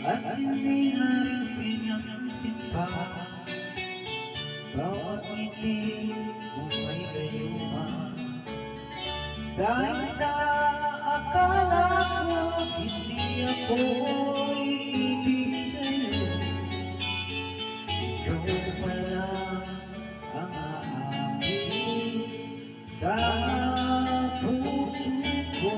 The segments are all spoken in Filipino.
at hindi na rin pinansin pa. Bawat ngiti kung may gayuma, dahil sa akala ko hindi ako ibig sa'yo. Ikaw pala ang aamin sa puso ko.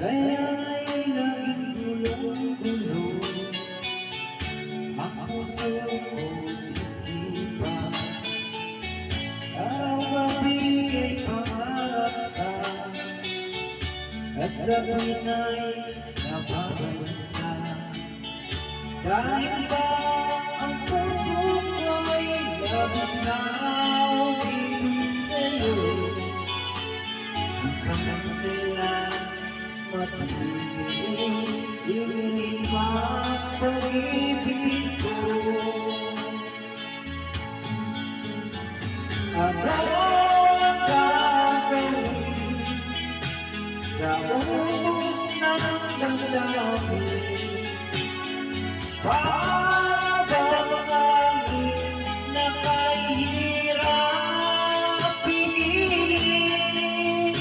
Kaya nga'y laging gulong-gulong ang puso ko'y isipan. Araw-gabi ay pangarap ka, at sabihin ay nababalisa. Dahil ba ang puso ko'y labis na umibig sa'yo, hanggang kailan matitigis iniwan pag-ibig ko. Ano ang gagawin sa ubos ng damdamin? Para bang langit na kahirap pigilin?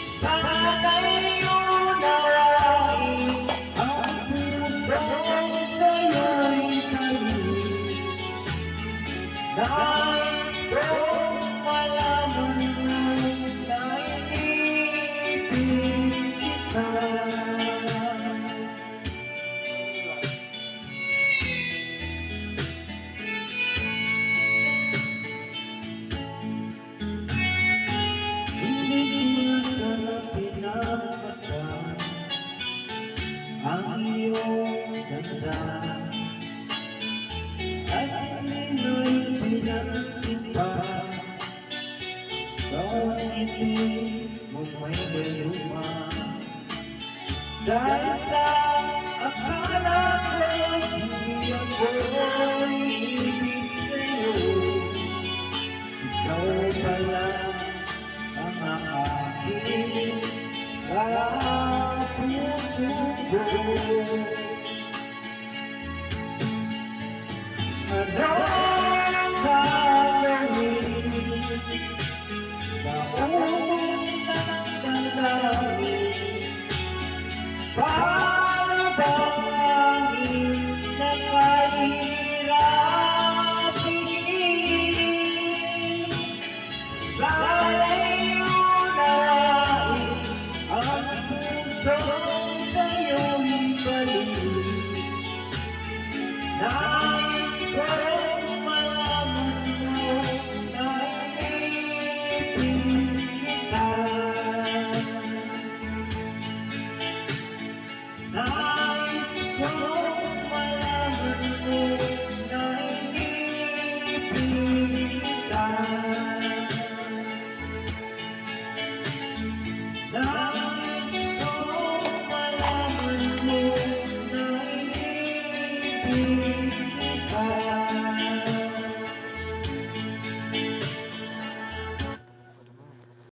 Sana'y unawain ang pusong sa'yo'y galing. Nais kong malaman mo na iniibig kita. Hindi ko na sana pinagmasdan ang iyong ganda, at hindi mo'y pinansin pa. Bawat ngiti mo may gayuma, dahil sa akala ko hindi ako ibig sa'yo. Ikaw pala ang akin sa puso ko. Ano